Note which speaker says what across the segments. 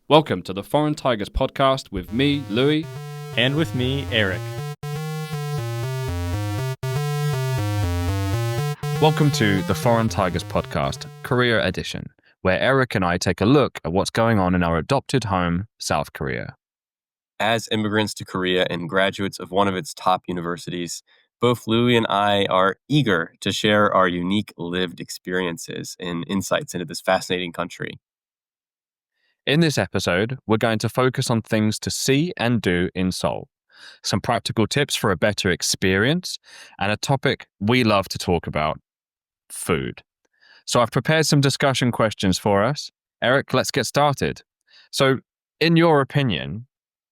Speaker 1: Welcome to the Foreign Tigers podcast with me, Louis.
Speaker 2: And with me, Erik.
Speaker 3: Welcome to the Foreign Tigers podcast, Korea edition, where Erik and I take a look at what's going on in our adopted home, South Korea.
Speaker 4: As immigrants to Korea and graduates of one of its top universities, both Louis and I are eager to share our unique lived experiences and insights into this fascinating country.
Speaker 3: In this episode, we're going to focus on things to see and do in Seoul, some practical tips for a better experience, and a topic we love to talk about, food. So I've prepared some discussion questions for us. Erik, let's get started. So, in your opinion,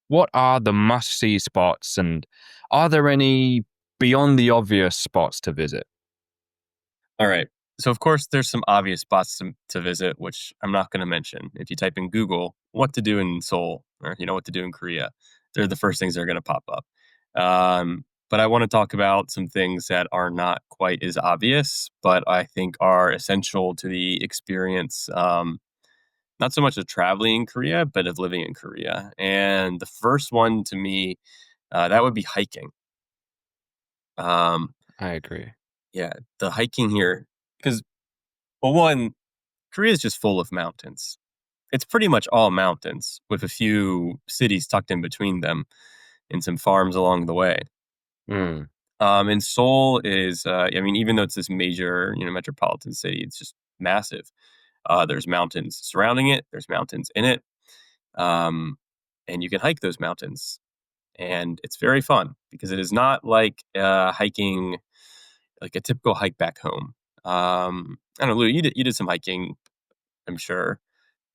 Speaker 3: what are the must-see spots, and are there any beyond the obvious spots to visit?
Speaker 4: All right. So, of course, there's some obvious spots to visit, which I'm not going to mention. If you type in Google, what to do in Seoul, or what to do in Korea, they're the first things that are going to pop up. But I want to talk about some things that are not quite as obvious, but I think are essential to the experience, not so much of traveling in Korea, but of living in Korea. And the first one to me, that would be hiking.
Speaker 3: I agree.
Speaker 4: Yeah, the hiking here, because, well, one, Korea is just full of mountains. It's pretty much all mountains with a few cities tucked in between them and some farms along the way. And Seoul is, even though it's this major, metropolitan city, it's just massive. There's mountains surrounding it. There's mountains in it. And you can hike those mountains. And it's very fun because it is not like hiking, like a typical hike back home. I don't know, Lou, you did some hiking, I'm sure.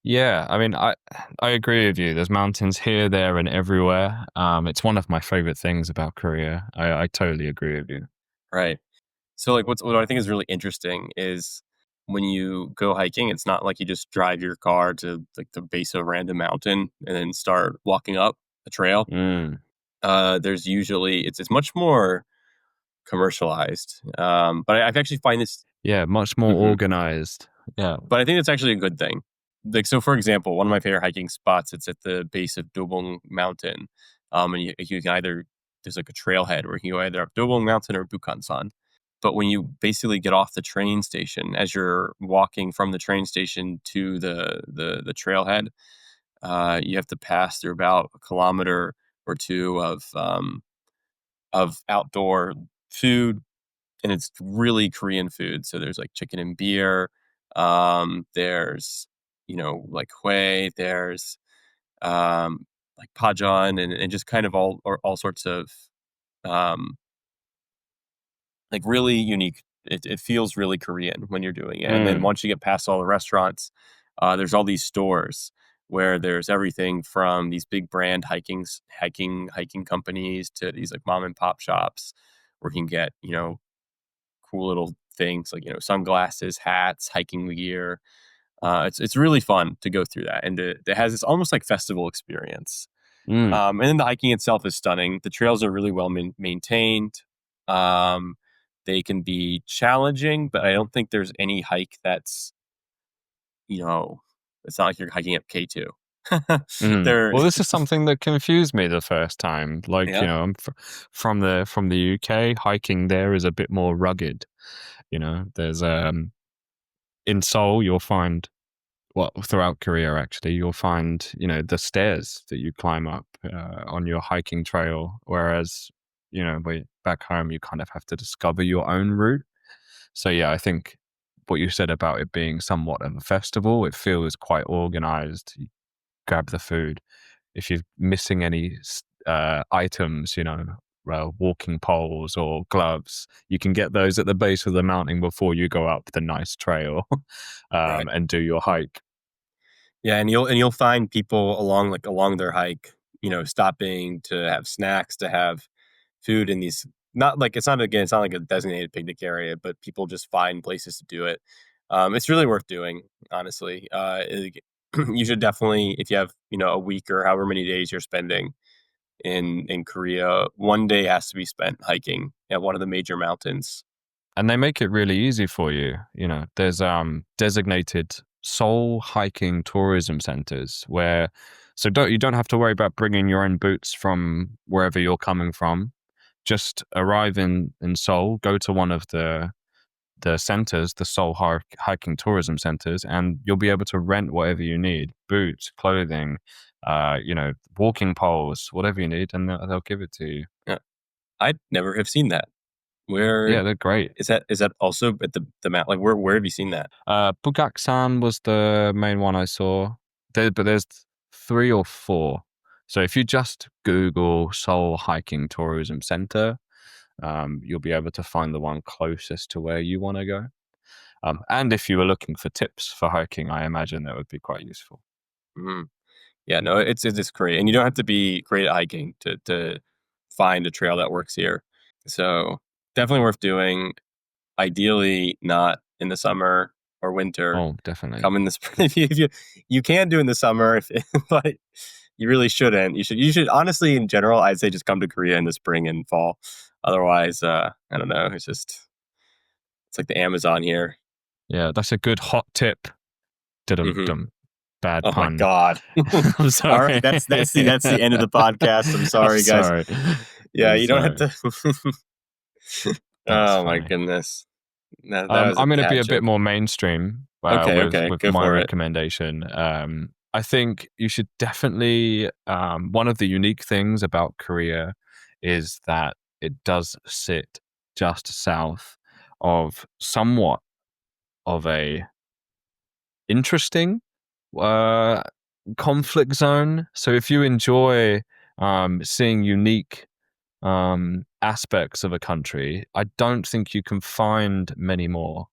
Speaker 3: Yeah, I agree with you. There's mountains here, there, and everywhere. It's one of my favorite things about Korea. I totally agree with you.
Speaker 4: Right. So, like, what I think is really interesting is when you go hiking, it's not like you just drive your car to like the base of a random mountain and then start walking up a trail. There's usually it's much more commercialized. But I've actually find this.
Speaker 3: Yeah, much more organized. Yeah.
Speaker 4: But I think it's actually a good thing. Like, so for example, one of my favorite hiking spots, it's at the base of Dobong Mountain. And you can either, there's like a trailhead where you can go either up Dobong Mountain or Bukhansan. But when you basically get off the train station, as you're walking from the train station to the trailhead, you have to pass through about a kilometer or two of outdoor food, and it's really Korean food. So there's like chicken and beer. There's like hue. There's like pajeon and just kind of all sorts of like really unique. It feels really Korean when you're doing it. And then once you get past all the restaurants, there's all these stores where there's everything from these big brand hiking companies to these like mom and pop shops where you can get, cool little things like, sunglasses, hats, hiking gear. It's really fun to go through that. And it has this almost like festival experience. And then the hiking itself is stunning. The trails are really well maintained. They can be challenging, but I don't think there's any hike that's, it's not like you're hiking up K2.
Speaker 3: Well, this is something that confused me the first time. Like, I'm from the UK. Hiking there is a bit more rugged. There's in Seoul you'll find, well, throughout Korea actually, you'll find the stairs that you climb up on your hiking trail, whereas back home you kind of have to discover your own route. So yeah, I think what you said about it being somewhat of a festival, it feels quite organized. You grab the food. If you're missing any items, walking poles or gloves, you can get those at the base of the mountain before you go up the nice trail
Speaker 4: Right.
Speaker 3: and do your hike.
Speaker 4: Yeah, and you'll find people along their hike, stopping to have snacks, to have food in these. It's not like a designated picnic area, but people just find places to do it. It's really worth doing, honestly. You should definitely, if you have a week or however many days you're spending in Korea, one day has to be spent hiking at one of the major mountains.
Speaker 3: And they make it really easy for you. There's designated Seoul hiking tourism centers so you don't have to worry about bringing your own boots from wherever you're coming from. Just arrive in Seoul, go to one of the centers, the Seoul hiking tourism centers, and you'll be able to rent whatever you need: boots, clothing, walking poles, whatever you need, and they'll give it to you.
Speaker 4: Yeah. I'd never have seen that. Where?
Speaker 3: Yeah, they're great.
Speaker 4: Is that also at the map? Like where have you seen that?
Speaker 3: Bugaksan was the main one I saw. But there's 3 or 4. So if you just Google Seoul Hiking Tourism Center, you'll be able to find the one closest to where you want to go. And if you were looking for tips for hiking, I imagine that would be quite useful.
Speaker 4: Mm. Yeah, no, it's great, and you don't have to be great at hiking to find a trail that works here. So definitely worth doing. Ideally, not in the summer or winter.
Speaker 3: Oh, definitely.
Speaker 4: Come in the spring. If you can do in the summer, but you really shouldn't. You should honestly, in general, I'd say just come to Korea in the spring and fall. Otherwise, I don't know. It's like the Amazon here.
Speaker 3: Yeah, that's a good hot tip.
Speaker 4: Mm-hmm.
Speaker 3: Bad
Speaker 4: pun.
Speaker 3: Oh
Speaker 4: my God!
Speaker 3: I'm sorry.
Speaker 4: All right, that's the end of the podcast. I'm sorry, guys.
Speaker 3: Sorry.
Speaker 4: Yeah, you
Speaker 3: sorry.
Speaker 4: don't have to. Oh my goodness! That
Speaker 3: I'm going to be a bit more mainstream with my recommendation. I think you should definitely. One of the unique things about Korea is that it does sit just south of somewhat of a interesting conflict zone. So if you enjoy seeing unique aspects of a country, I don't think you can find many more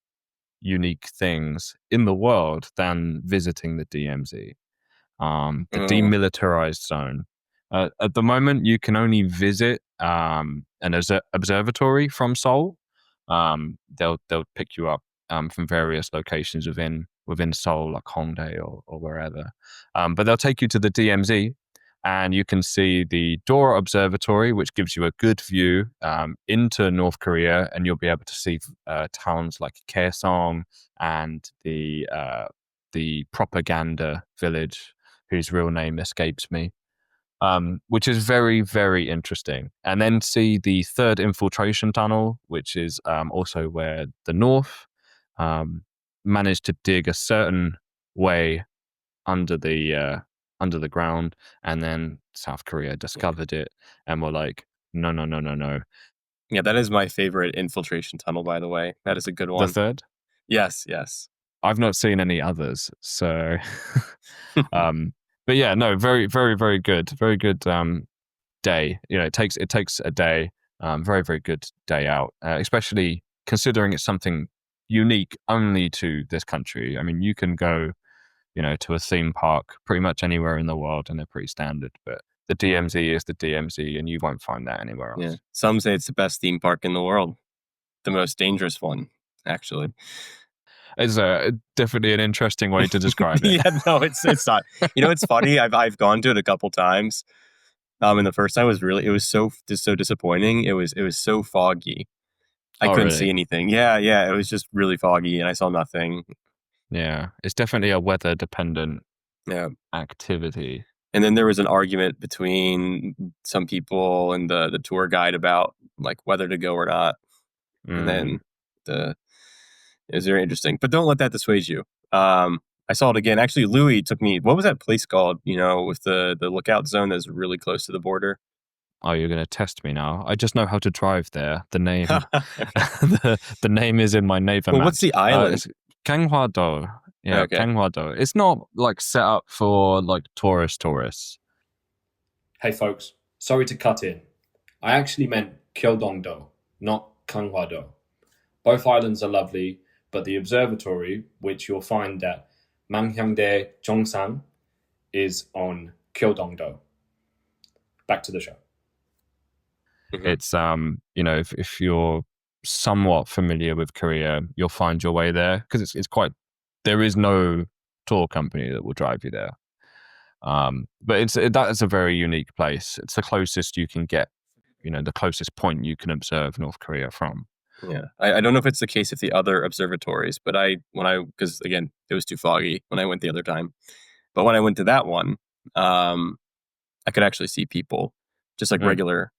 Speaker 3: unique things in the world than visiting the DMZ, the demilitarized zone. At the moment, you can only visit an observatory from Seoul. They'll pick you up from various locations within Seoul, like Hongdae or wherever. But they'll take you to the DMZ, and you can see the Dora Observatory, which gives you a good view into North Korea, and you'll be able to see towns like Kaesong and the propaganda village, whose real name escapes me, which is very, very interesting. And then see the 3rd infiltration tunnel, which is also where the North managed to dig a certain way under the ground, and then South Korea discovered it and were like, no.
Speaker 4: Yeah, that is my favorite infiltration tunnel, by the way. That is a good one.
Speaker 3: The 3rd?
Speaker 4: Yes.
Speaker 3: I've not seen any others, so but yeah, no, very, very, very good. Very good day. It takes a day. Very, very good day out, especially considering it's something unique only to this country. I mean, you can go to a theme park pretty much anywhere in the world, and they're pretty standard. But the DMZ is the DMZ, and you won't find that anywhere else.
Speaker 4: Yeah. Some say it's the best theme park in the world, the most dangerous one, actually.
Speaker 3: It's definitely an interesting way to describe it.
Speaker 4: Yeah, no, it's not. It's funny. I've gone to it a couple times, and the first time it was so disappointing. It was so foggy. I couldn't see anything. Yeah, it was just really foggy, and I saw nothing.
Speaker 3: Yeah, it's definitely a weather dependent activity.
Speaker 4: And then there was an argument between some people and the tour guide about like whether to go or not. And then it was very interesting. But don't let that dissuade you. I saw it again. Actually, Louis took me. What was that place called? With the lookout zone that's really close to the border.
Speaker 3: Oh, you're going to test me now. I just know how to drive there. The name, the name is in my Naver map.
Speaker 4: What's the island?
Speaker 3: Ganghwa-do. Yeah, okay. Ganghwa-do. It's not like set up for like tourists.
Speaker 1: Hey folks, sorry to cut in. I actually meant Gyeongdong-do, not Ganghwa-do. Both islands are lovely, but the observatory, which you'll find at Manghyangdae Jongsan, is on Gyeongdong-do. Back to the show.
Speaker 3: It's if you're somewhat familiar with Korea, you'll find your way there, because there is no tour company that will drive you there. But that is a very unique place. It's the closest you can get, the closest point you can observe North Korea from.
Speaker 4: Yeah, I don't know if it's the case with the other observatories, but because again, it was too foggy when I went the other time. But when I went to that one, I could actually see people, just like regular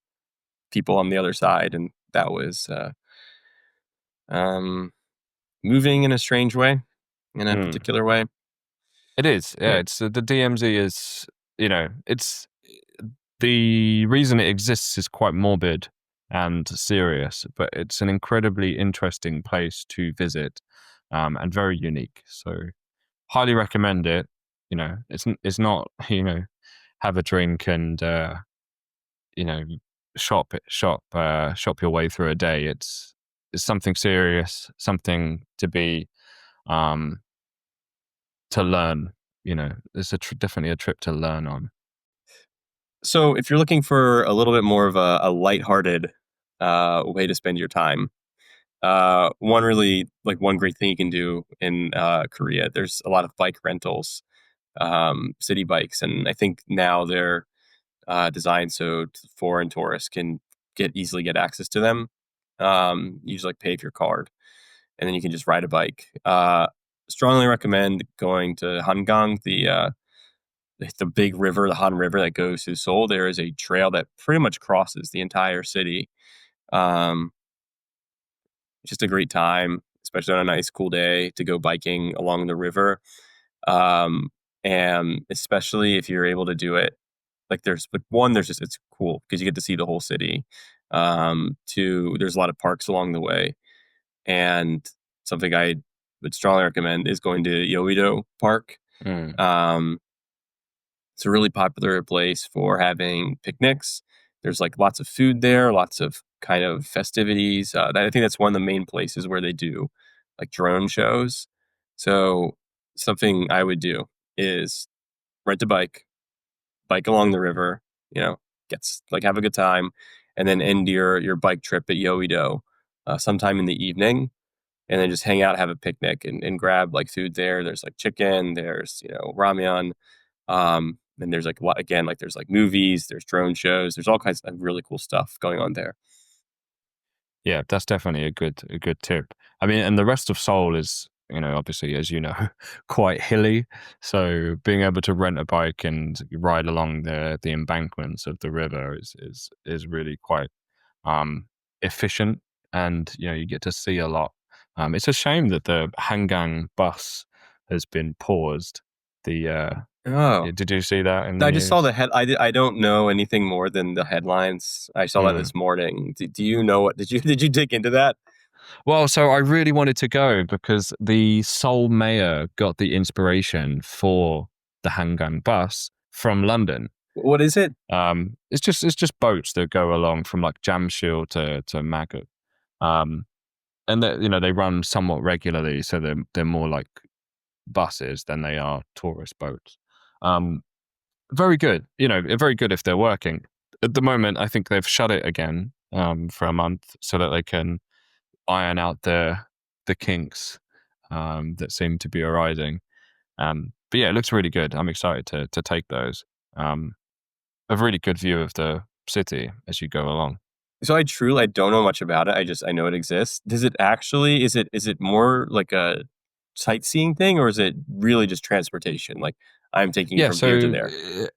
Speaker 4: people on the other side, and that was moving in a strange way, in a particular way.
Speaker 3: It is, yeah. It's the DMZ is, it's the reason it exists is quite morbid and serious, but it's an incredibly interesting place to visit, and very unique. So, highly recommend it. It's not have a drink and shop your way through a day. It's something serious, something to be to learn. It's definitely a trip to learn on.
Speaker 4: So if you're looking for a little bit more of a lighthearted way to spend your time, one great thing you can do in Korea, there's a lot of bike rentals, city bikes, and I think now they're designed so foreign tourists can easily get access to them. You just pay with your card, and then you can just ride a bike. Strongly recommend going to Hangang, the big river, the Han River that goes through Seoul. There is a trail that pretty much crosses the entire city. Just a great time, especially on a nice cool day to go biking along the river. And especially if you're able to do it, there's it's cool because you get to see the whole city. Two, there's a lot of parks along the way, and something I would strongly recommend is going to Yeouido Park. It's a really popular place for having picnics. There's lots of food there, lots of kind of festivities. I think that's one of the main places where they do drone shows. So something I would do is rent a bike along the river, have a good time, and then end your bike trip at Yeouido sometime in the evening, and then just hang out, have a picnic, and grab food there. There's chicken, there's ramyeon, and there's there's movies, there's drone shows, there's all kinds of really cool stuff going on there.
Speaker 3: Yeah, that's definitely a good tip. I mean, and the rest of Seoul is, obviously, as you know, quite hilly. So being able to rent a bike and ride along the embankments of the river is really quite efficient, and you get to see a lot. It's a shame that the Hangang bus has been paused. Did you see that in the
Speaker 4: I
Speaker 3: news?
Speaker 4: just saw the head. I don't know anything more than the headlines. I saw that this morning. Do you know what? Did you dig into that?
Speaker 3: Well, so I really wanted to go because the Seoul mayor got the inspiration for the Hangang bus from London.
Speaker 4: What is it?
Speaker 3: It's just boats that go along from Jamsil to Maguk, and they run somewhat regularly, so they're more like buses than they are tourist boats. Very good, very good if they're working. At the moment, I think they've shut it again for a month so that they can iron out the kinks that seem to be arising. But yeah, it looks really good. I'm excited to take those. A really good view of the city as you go along.
Speaker 4: So I don't know much about it. I know it exists. Does it actually, is it more like a sightseeing thing, or is it really just transportation? I'm taking you from here to there.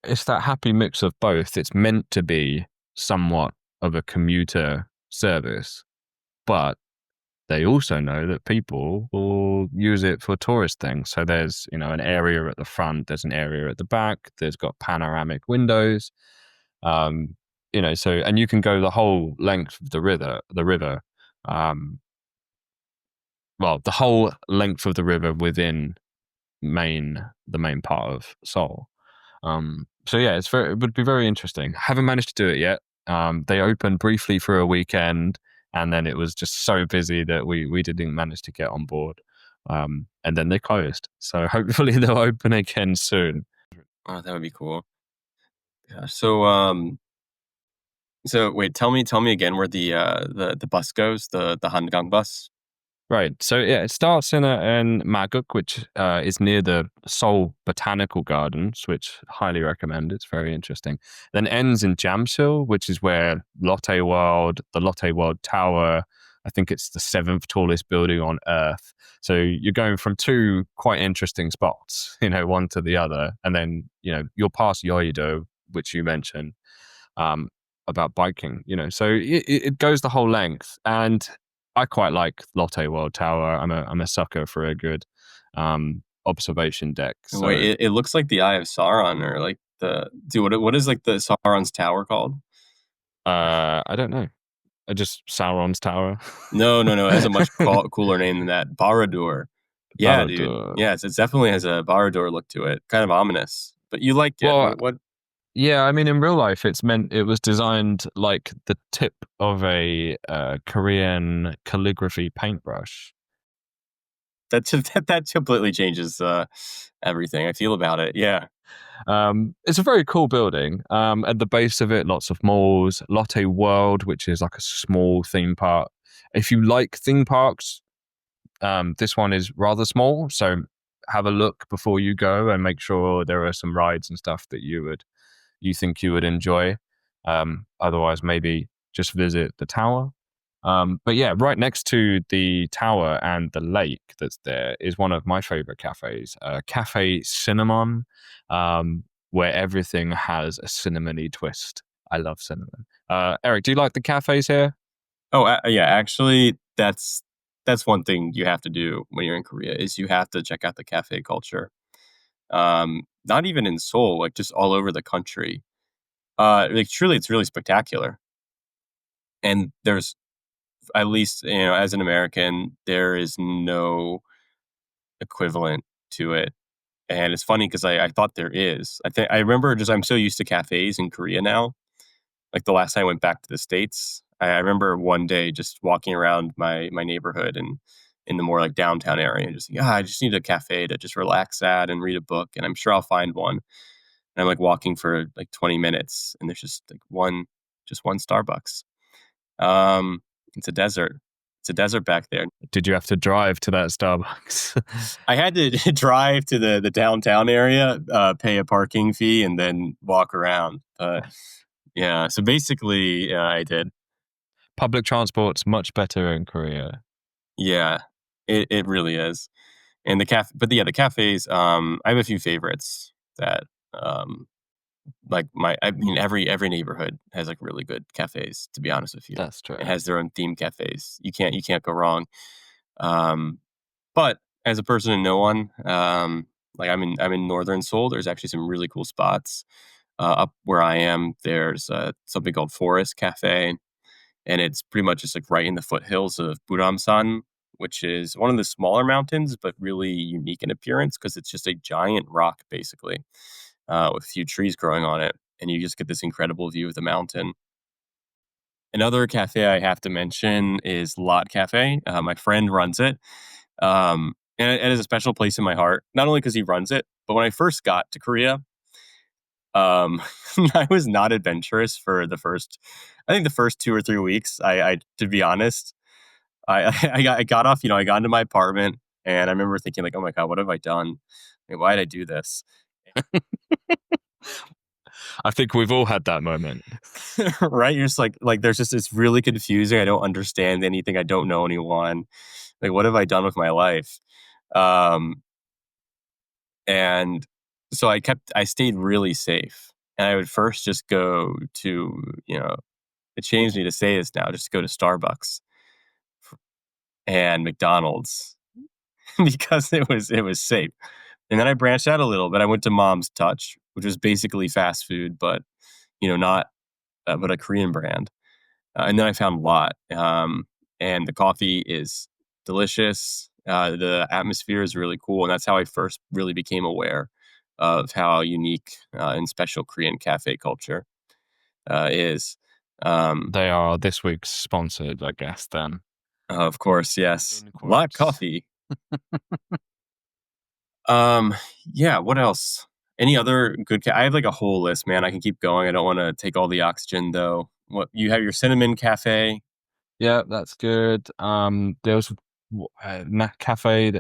Speaker 3: It's that happy mix of both. It's meant to be somewhat of a commuter service, but they also know that people will use it for tourist things. So there's, an area at the front, there's an area at the back, there's got panoramic windows. And you can go the whole length of the river. The whole length of the river within the main part of Seoul. So yeah, it would be very interesting. Haven't managed to do it yet. They opened briefly for a weekend, and then it was just so busy that we didn't manage to get on board. And then they closed. So hopefully they'll open again soon.
Speaker 4: Oh, that would be cool. Yeah. So wait, tell me again where the bus goes, the Hangang bus.
Speaker 3: Right. So yeah, it starts in Maguk, which is near the Seoul Botanical Gardens, which I highly recommend. It's very interesting. Then ends in Jamsil, which is where the Lotte World Tower, I think it's the 7th tallest building on Earth. So you're going from two quite interesting spots, one to the other. And then, you'll pass Yoido, which you mentioned, about biking, So it goes the whole length. And I quite like Lotte World Tower. I'm a sucker for a good observation deck. So.
Speaker 4: Wait, it looks like the Eye of Sauron, or like what is like the Sauron's Tower called?
Speaker 3: I don't know. Just Sauron's Tower.
Speaker 4: No. It has a much cooler name than that. Barad-dûr. Yeah, dude. Yeah, it definitely has a Barad-dûr look to it. Kind of ominous, but you like it.
Speaker 3: Well,
Speaker 4: what?
Speaker 3: Yeah, I mean, in real life, it was designed like the tip of a Korean calligraphy paintbrush.
Speaker 4: That completely changes everything I feel about it. Yeah.
Speaker 3: It's a very cool building. At the base of it, lots of malls, Lotte World, which is like a small theme park. If you like theme parks, this one is rather small. So have a look before you go and make sure there are some rides and stuff that you think you would enjoy. Otherwise, maybe just visit the tower. But yeah, right next to the tower and the lake that's there is one of my favorite cafes, Cafe Cinnamon, where everything has a cinnamony twist. I love cinnamon. Eric, do you like the cafes here?
Speaker 4: Oh, yeah. Actually, that's one thing you have to do when you're in Korea is you have to check out the cafe culture. Not even in Seoul, like just all over the country. Like truly, it's really spectacular. And there's, at least, as an American, there is no equivalent to it. And it's funny because I thought there is. I remember I'm so used to cafes in Korea now. Like the last time I went back to the States, I remember one day just walking around my neighborhood and in the more like downtown area and just, I just need a cafe to just relax at and read a book. And I'm sure I'll find one. And I'm like walking for like 20 minutes and there's just like one Starbucks. It's a desert. It's a desert back there.
Speaker 3: Did you have to drive to that Starbucks?
Speaker 4: I had to drive to the downtown area, pay a parking fee, and then walk around. Yeah, so basically, I did.
Speaker 3: Public transport's much better in Korea.
Speaker 4: Yeah, it really is. And the cafes. I have a few favorites that, like every neighborhood has like really good cafes. To be honest with you,
Speaker 3: that's true.
Speaker 4: It has their own themed cafes. You can't go wrong. But as a person in no one, like I'm in northern Seoul. There's actually some really cool spots. Up where I am, there's something called Forest Cafe, and it's pretty much just like right in the foothills of Buramsan, which is one of the smaller mountains, but really unique in appearance because it's just a giant rock, basically, with a few trees growing on it, and you just get this incredible view of the mountain. Another cafe I have to mention is Lot Cafe. My friend runs it, and it has a special place in my heart, not only because he runs it, but when I first got to Korea, I was not adventurous for the first 2 or 3 weeks. I to be honest, I got off, I got into my apartment and I remember thinking like, oh my God, what have I done? Like, why did I do this?
Speaker 3: I think we've all had that moment.
Speaker 4: Right? You're just like there's just, it's really confusing. I don't understand anything. I don't know anyone. Like, what have I done with my life? And so I stayed really safe. And I would first just go to, it changed me to say this now, just go to Starbucks and McDonald's because it was safe. And then I branched out a little bit. I went to Mom's Touch, which was basically fast food, but, not, but a Korean brand. And then I found Lot. And the coffee is delicious. The atmosphere is really cool. And that's how I first really became aware of how unique and special Korean cafe culture is.
Speaker 3: They are this week's sponsored, I guess, then.
Speaker 4: Of course, yes. Lot Coffee. Yeah, what else? Any other good I have like a whole list, man. I can keep going. I don't want to take all the oxygen though. What, you have your cinnamon cafe?
Speaker 3: Yeah, that's good. There's a cafe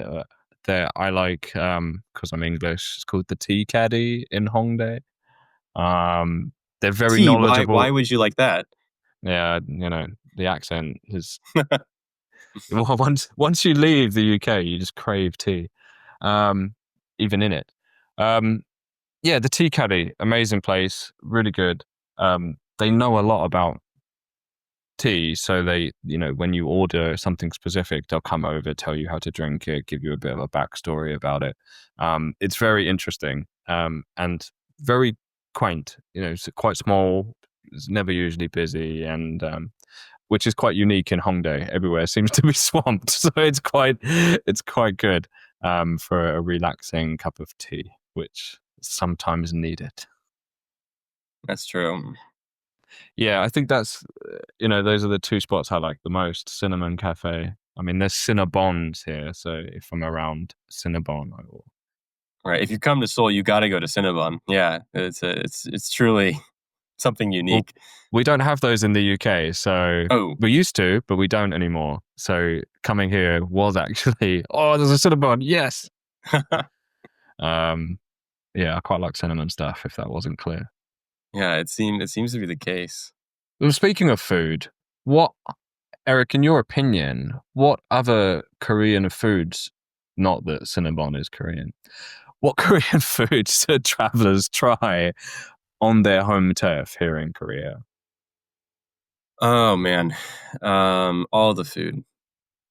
Speaker 3: that I like because I'm English. It's called the Tea Caddy in Hongdae. They're very knowledgeable.
Speaker 4: Why would you like that?
Speaker 3: Yeah, the accent is Well, once you leave the UK, you just crave tea, even in it. Yeah, the Tea Caddy, amazing place, really good. They know a lot about tea, so they, when you order something specific, they'll come over, tell you how to drink it, give you a bit of a backstory about it. It's very interesting, and very quaint. It's quite small. It's never usually busy, and which is quite unique in Hongdae. Everywhere seems to be swamped, so it's quite good for a relaxing cup of tea, which sometimes needed.
Speaker 4: That's true.
Speaker 3: Yeah, I think that's, those are the two spots I like the most. Cinnamon Cafe. I mean, there's Cinnabons here, so if I'm around Cinnabon, I will.
Speaker 4: Right. If you come to Seoul, you got to go to Cinnabon. Yeah, it's truly something unique.
Speaker 3: Well, we don't have those in the UK, so we used to, but we don't anymore. So coming here was actually, there's a Cinnabon, yes. Yeah, I quite like cinnamon stuff. If that wasn't clear.
Speaker 4: Yeah, it seems to be the case.
Speaker 3: Well, speaking of food, Eric, in your opinion, what other Korean foods, not that Cinnabon is Korean, what Korean foods should travelers try on their home turf here in Korea?
Speaker 4: Oh man, all the food.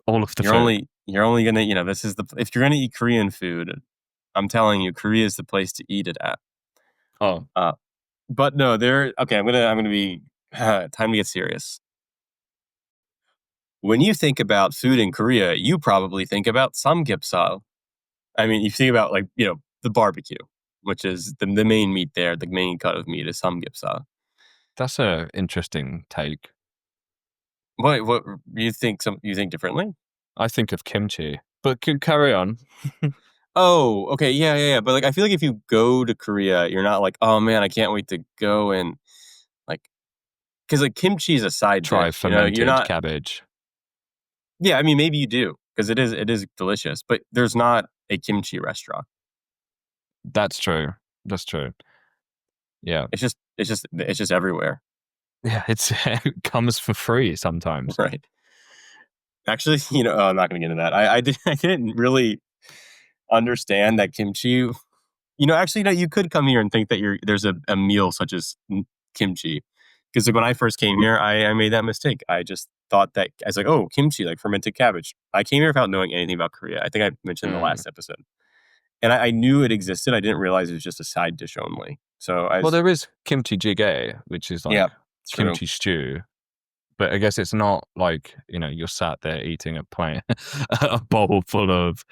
Speaker 3: All of the
Speaker 4: food. You're only gonna, this is if you're gonna eat Korean food, I'm telling you, Korea is the place to eat it at.
Speaker 3: Oh,
Speaker 4: but no, okay. I'm gonna be time to get serious. When you think about food in Korea, you probably think about samgyeopsal. I mean, you think about the barbecue, which is the main meat there. The main cut of meat is samgyeopsal.
Speaker 3: That's an interesting take.
Speaker 4: What you think? You think differently?
Speaker 3: I think of kimchi, but carry on.
Speaker 4: Oh, okay, yeah. But I feel like if you go to Korea, you're not like, oh man, I can't wait to go and because kimchi is a side
Speaker 3: try
Speaker 4: dish.
Speaker 3: Fermented cabbage.
Speaker 4: Yeah, I mean maybe you do because it is delicious, but there's not a kimchi restaurant.
Speaker 3: That's true. That's true. Yeah,
Speaker 4: it's just everywhere.
Speaker 3: Yeah, it comes for free sometimes.
Speaker 4: Right. Actually, I'm not going to get into that. I didn't really understand that kimchi. Actually, you could come here and think that there's a meal such as kimchi. Because when I first came here, I made that mistake. I just thought that I was like, oh, kimchi, like fermented cabbage. I came here without knowing anything about Korea. I think I mentioned in the last episode. And I knew it existed. I didn't realize it was just a side dish only. So
Speaker 3: there is kimchi jjigae, which is like kimchi stew. But I guess it's not like, you're sat there eating a bowl full of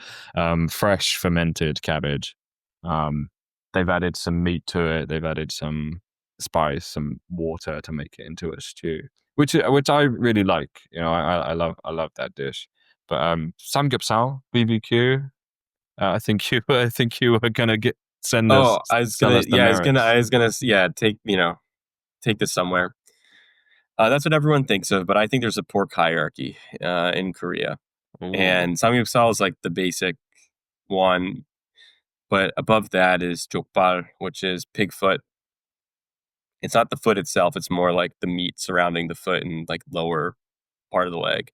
Speaker 3: fresh fermented cabbage. They've added some meat to it. They've added some spice, some water to make it into a stew, which I really like. I love that dish. But samgyeopsal, BBQ. I think you were gonna send us.
Speaker 4: Oh, I was gonna take this somewhere. That's what everyone thinks of, but I think there's a pork hierarchy in Korea. Ooh. And samgyeopsal is like the basic one, but above that is jokbal, which is pig foot. It's not the foot itself; it's more like the meat surrounding the foot and lower part of the leg.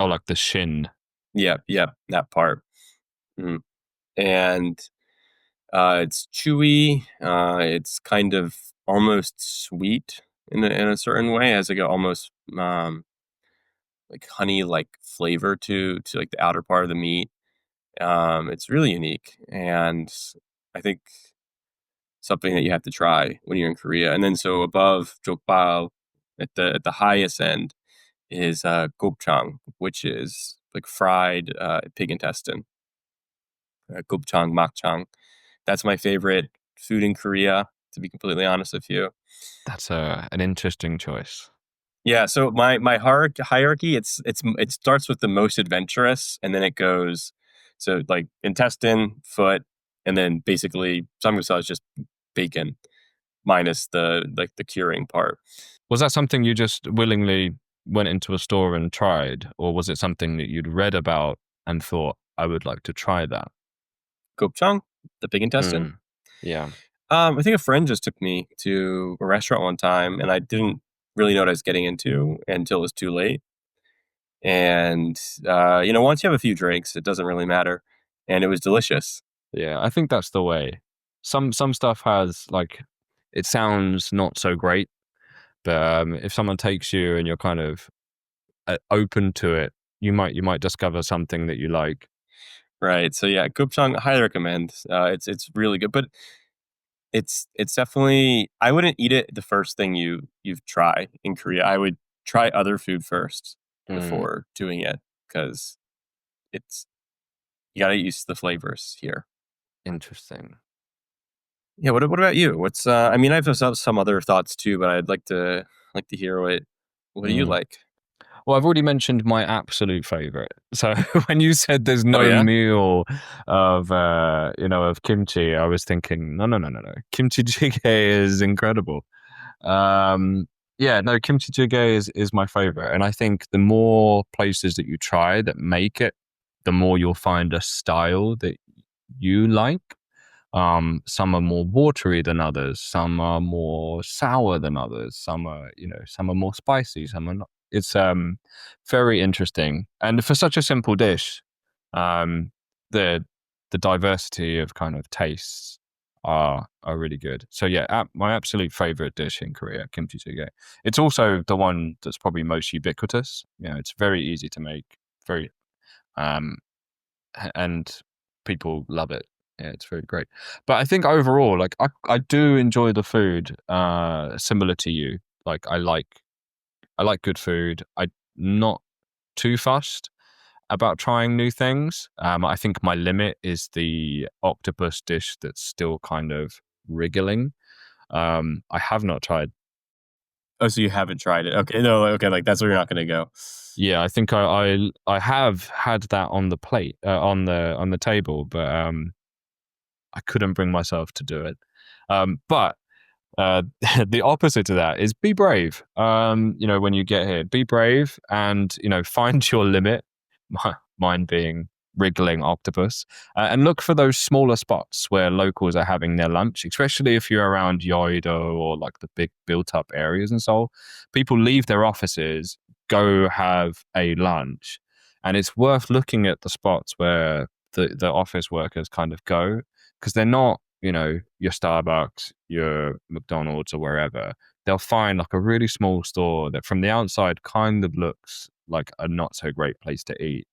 Speaker 3: Oh, like the shin.
Speaker 4: Yeah, that part. Mm. And it's chewy. It's kind of almost sweet in a certain way, as almost honey flavor to the outer part of the meat. It's really unique, and I think something that you have to try when you're in Korea. And then so above jokbal, at the highest end, is gopchang, which is fried pig intestine. Gopchang, makchang. That's my favorite food in Korea, to be completely honest with you.
Speaker 3: That's an interesting choice.
Speaker 4: Yeah, so my hierarchy, it starts with the most adventurous, and then it goes intestine, foot, and then basically samgyeopsal is just bacon minus the curing part.
Speaker 3: Was that something you just willingly went into a store and tried, or was it something that you'd read about and thought, I would like to try that?
Speaker 4: Gopchang, the pig intestine.
Speaker 3: Yeah.
Speaker 4: I think a friend just took me to a restaurant one time, and I didn't really know what I was getting into until it was too late. And once you have a few drinks, it doesn't really matter, and it was delicious.
Speaker 3: Yeah, I think that's the way. Some stuff has like, it sounds not so great, but if someone takes you and you're kind of open to it, you might discover something that you like.
Speaker 4: Right. So yeah, Gupchang, highly recommend. It's really good, but it's definitely, I wouldn't eat it the first thing you've tried in Korea. I would try other food first before doing it, because it's you gotta use the flavors here.
Speaker 3: Interesting.
Speaker 4: Yeah. What about you? What's I mean, I've some other thoughts too, but I'd like to hear what do you like?
Speaker 3: Well, I've already mentioned my absolute favorite. So when you said there's
Speaker 4: Oh
Speaker 3: no
Speaker 4: yeah.
Speaker 3: meal of of kimchi, I was thinking no. Kimchi jjigae is incredible. Yeah, no, kimchi jjigae is my favorite, and I think the more places that you try that make it, the more you'll find a style that you like. Some are more watery than others. Some are more sour than others. Some are more spicy. Some are not. It's very interesting. And for such a simple dish, um, the diversity of kind of tastes are really good. So yeah, my absolute favorite dish in Korea, kimchi jjigae. It's also the one that's probably most ubiquitous. It's very easy to make, very um, and people love it. Yeah, it's very great. But I think overall, like I do enjoy the food, similar to you. Like I like good food. I'm not too fussed about trying new things. I think my limit is the octopus dish that's still kind of wriggling. I have not tried.
Speaker 4: Oh, so you haven't tried it? Okay, no, okay, like that's where you're not gonna go.
Speaker 3: Yeah, I think I have had that on the plate, on the table, but I couldn't bring myself to do it. But the opposite to that is be brave. When you get here, be brave and, find your limit. Mine being wriggling octopus, and look for those smaller spots where locals are having their lunch, especially if you're around Yoido or like the big built up areas and so. People leave their offices, go have a lunch, and it's worth looking at the spots where the office workers kind of go, because they're not, your Starbucks, your McDonald's, or wherever. They'll find like a really small store that from the outside kind of looks like a not so great place to eat,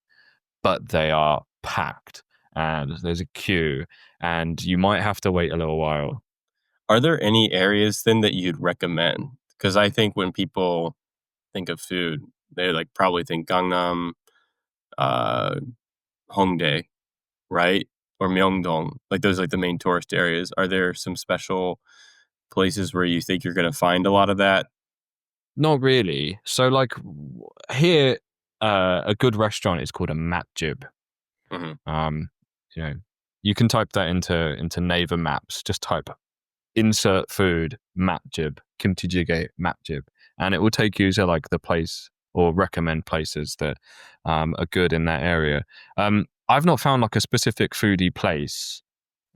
Speaker 3: but they are packed and there's a queue and you might have to wait a little while.
Speaker 4: Are there any areas then that you'd recommend? Because I think when people think of food, they like probably think Gangnam, uh, Hongdae, right? Or Myeongdong. Like those like the main tourist areas. Are there some special places where you think you're gonna find a lot of that?
Speaker 3: Not really. So like here, a good restaurant is called a matjib.
Speaker 4: Mhm.
Speaker 3: Um, you know, you can type that into Naver Maps. Just type insert food matjib, kimchi jjigae matjib, and it will take you to like the place or recommend places that are good in that area. I've not found like a specific foodie place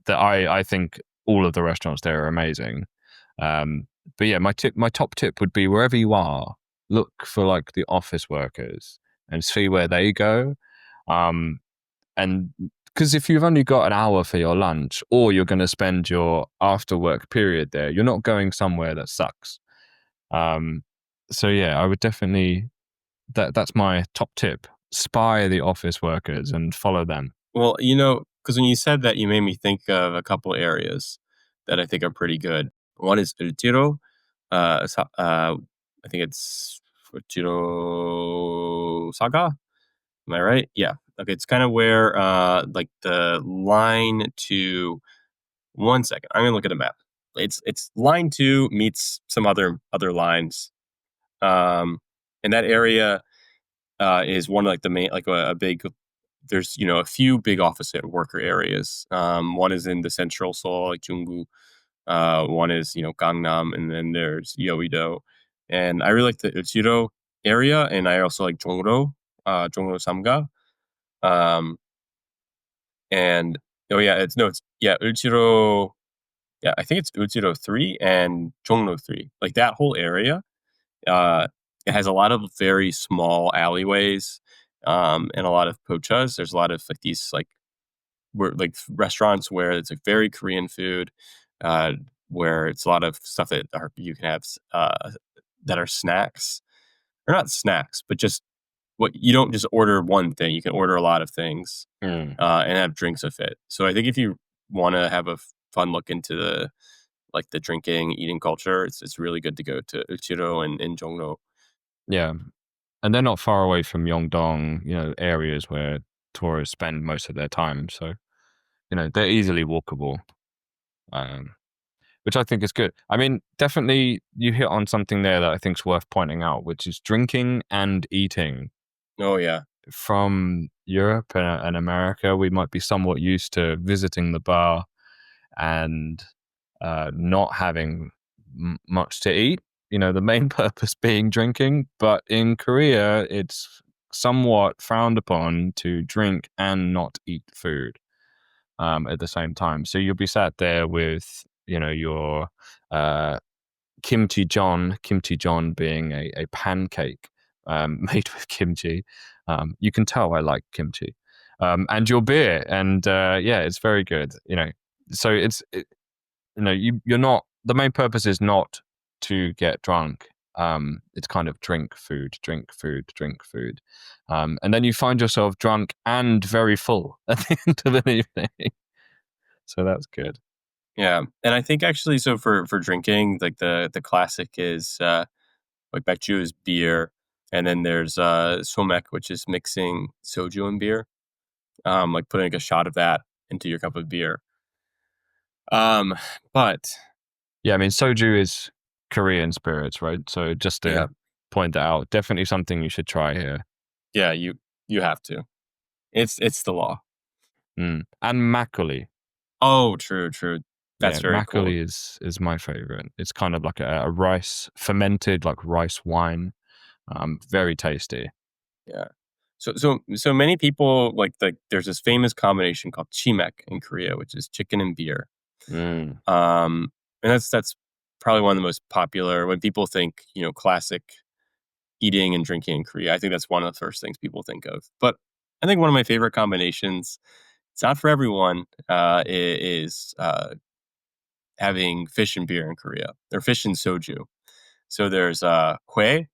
Speaker 3: that I think all of the restaurants there are amazing. But yeah, my top tip would be wherever you are, look for like the office workers and see where they go. And because if you've only got an hour for your lunch or you're going to spend your after work period there, you're not going somewhere that sucks. Um, so yeah, I would definitely, that's my top tip. Spy the office workers and follow them.
Speaker 4: Well, because when you said that, you made me think of a couple areas that I think are pretty good. One is Ultiro. I think it's Ultiro Saga. Am I right? Yeah. Okay. It's kind of where, like the line to. One second. I'm gonna look at a map. It's line two meets some other lines. And that area is one of like the main, like a big. There's a few big office worker areas. One is in the central Seoul, like Junggu. One is Gangnam, and then there's Yeouido. And I really like the Uchiro area, and I also like Jongro, Jongro Samga. Um, and oh yeah, it's Uchiro. Yeah, I think it's Uchiro 3 and Jongno 3. Like that whole area. It has a lot of very small alleyways, and a lot of pochas. There's a lot of like these restaurants where it's like very Korean food, uh, where it's a lot of stuff you can have that are snacks, or not snacks, but just what you don't just order one thing. You can order a lot of things, and have drinks with it. So I think if you want to have a fun look into the drinking, eating culture, it's really good to go to Uchiro and Jongno.
Speaker 3: Yeah. And they're not far away from Yeongdong, areas where tourists spend most of their time. So, they're easily walkable, which I think is good. I mean, definitely you hit on something there that I think is worth pointing out, which is drinking and eating.
Speaker 4: Oh, yeah.
Speaker 3: From Europe and America, we might be somewhat used to visiting the bar and not having much to eat. The main purpose being drinking. But in Korea, it's somewhat frowned upon to drink and not eat food at the same time. So you'll be sat there with, your kimchi john being a pancake made with kimchi. You can tell I like kimchi. And your beer. And it's very good. So you're not, the main purpose is not to get drunk. It's kind of drink food. And then you find yourself drunk and very full at the end of the evening. So that's good.
Speaker 4: Yeah. And I think actually, so for drinking, like the classic is like Baekju is beer. And then there's somek, which is mixing soju and beer. Like putting like a shot of that into your cup of beer. But
Speaker 3: yeah, I mean, soju is Korean spirits, right? So just to point that out, definitely something you should try here.
Speaker 4: Yeah, you have to. It's the law.
Speaker 3: And makgeolli.
Speaker 4: Oh, true. That's very cool.
Speaker 3: Makgeolli is my favorite. It's kind of like a rice fermented, like rice wine. Very tasty.
Speaker 4: Yeah. So many people like there's this famous combination called chimek in Korea, which is chicken and beer. And that's probably one of the most popular when people think, classic eating and drinking in Korea. I think that's one of the first things people think of. But I think one of my favorite combinations, it's not for everyone, is having fish and beer in Korea, or fish and soju. So there's hue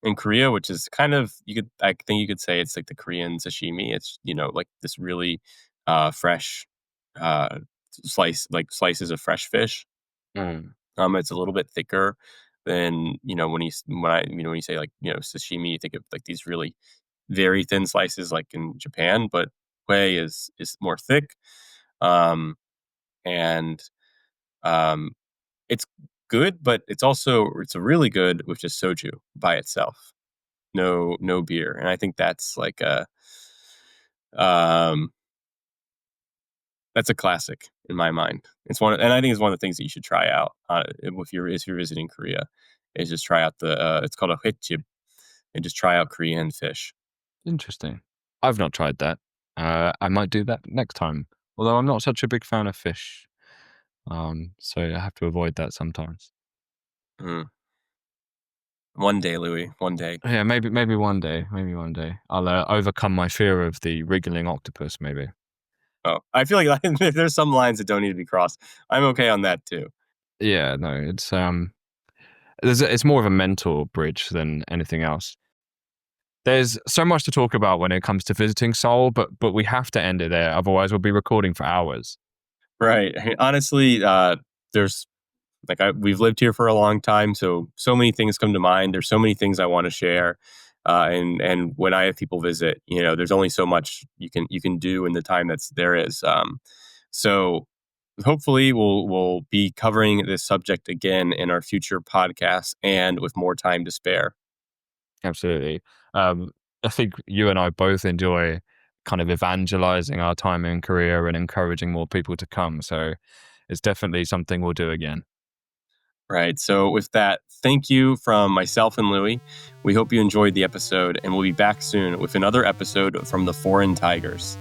Speaker 4: in Korea, which is kind of, I think you could say it's like the Korean sashimi. It's, like this really fresh slices of fresh fish. It's a little bit thicker than, when you say like, sashimi, you think of like these really very thin slices like in Japan, but hue is more thick. And it's good, but it's really good with just soju by itself. No beer. And I think that's like that's a classic in my mind. And I think it's one of the things that you should try out if you're visiting Korea, is just try out it's called a hwetjib, and just try out Korean fish.
Speaker 3: Interesting. I've not tried that. I might do that next time. Although I'm not such a big fan of fish. So I have to avoid that sometimes.
Speaker 4: One day, Louis. One day.
Speaker 3: Yeah, maybe one day. I'll overcome my fear of the wriggling octopus. Maybe.
Speaker 4: Oh, I feel like there's some lines that don't need to be crossed. I'm okay on that too.
Speaker 3: Yeah, no, it's more of a mental bridge than anything else. There's so much to talk about when it comes to visiting Seoul, but we have to end it there. Otherwise, we'll be recording for hours.
Speaker 4: Right. Honestly, there's we've lived here for a long time, so many things come to mind. There's so many things I want to share, and when I have people visit, there's only so much you can do in the time there is. So hopefully, we'll be covering this subject again in our future podcasts and with more time to spare.
Speaker 3: Absolutely. I think you and I both enjoy kind of evangelizing our time in Korea and encouraging more people to come. So it's definitely something we'll do again.
Speaker 4: Right. So with that, thank you from myself and Louis. We hope you enjoyed the episode, and we'll be back soon with another episode from the Foreign Tigers.